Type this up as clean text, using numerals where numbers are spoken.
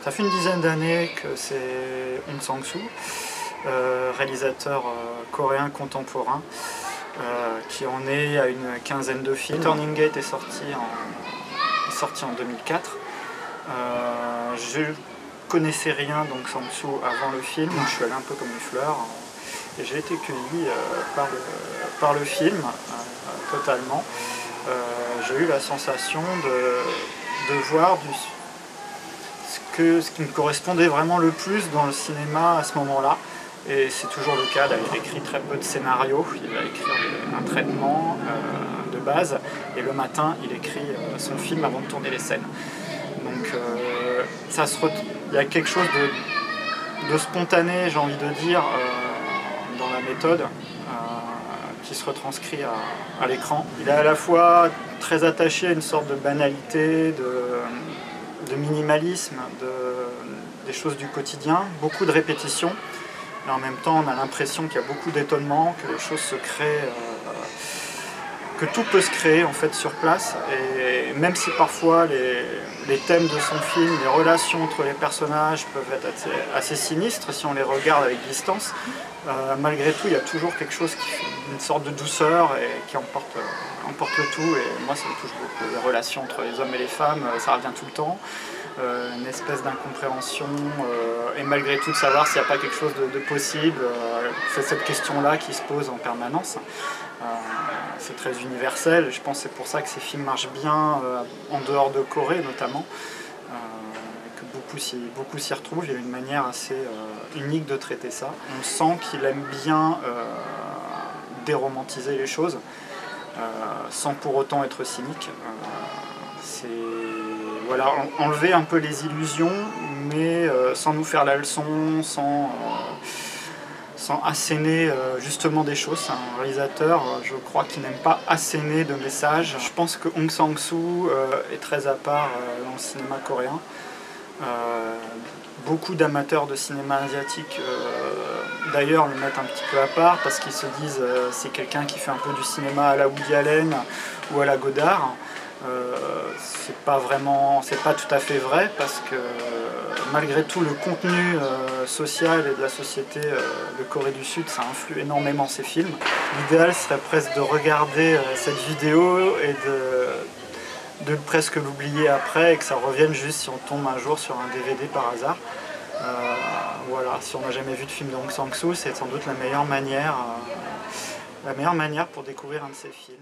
Ça fait une dizaine d'années que c'est Hong Sang-soo, réalisateur coréen contemporain, qui en est à une quinzaine de films. Turning Gate est sorti en 2004. Je connaissais rien d'Hong Sang-soo avant le film, je suis allé un peu comme une fleur et j'ai été cueilli par le film totalement. J'ai eu la sensation de voir ce qui me correspondait vraiment le plus dans le cinéma à ce moment-là. Et c'est toujours le cas, il écrit très peu de scénarios, il va écrire un traitement de base, et le matin il écrit son film avant de tourner les scènes. Donc il y a quelque chose de spontané, j'ai envie de dire, dans la méthode, qui se retranscrit à l'écran. Il est à la fois très attaché à une sorte de banalité, de minimalisme, des choses du quotidien, beaucoup de répétitions. Et en même temps, on a l'impression qu'il y a beaucoup d'étonnement, que les choses se créent, que tout peut se créer en fait sur place. Et même si parfois les thèmes de son film, les relations entre les personnages peuvent être assez sinistres si on les regarde avec distance, malgré tout, il y a toujours quelque chose qui fait une sorte de douceur et qui emporte le tout. Et moi, ça me touche beaucoup. Les relations entre les hommes et les femmes, ça revient tout le temps. Une espèce d'incompréhension et malgré tout de savoir s'il n'y a pas quelque chose de possible. C'est cette question-là qui se pose en permanence. C'est très universel, je pense que c'est pour ça que ces films marchent bien en dehors de Corée notamment, que beaucoup s'y retrouvent. Il y a une manière assez unique de traiter ça. On sent qu'il aime bien déromantiser les choses, sans pour autant être cynique. Voilà, enlever un peu les illusions, mais sans nous faire la leçon, sans asséner justement des choses. C'est un réalisateur, je crois, qui n'aime pas asséner de messages. Je pense que Hong Sang-soo est très à part dans le cinéma coréen. Beaucoup d'amateurs de cinéma asiatique d'ailleurs le mettent un petit peu à part parce qu'ils se disent c'est quelqu'un qui fait un peu du cinéma à la Woody Allen ou à la Godard. C'est pas tout à fait vrai parce que malgré tout le contenu social et de la société de Corée du Sud, ça influe énormément ces films. L'idéal serait presque de regarder cette vidéo et de presque l'oublier après et que ça revienne juste si on tombe un jour sur un DVD par hasard. Voilà, si on n'a jamais vu de film de Hong Sang-soo, c'est sans doute la meilleure manière pour découvrir un de ces films.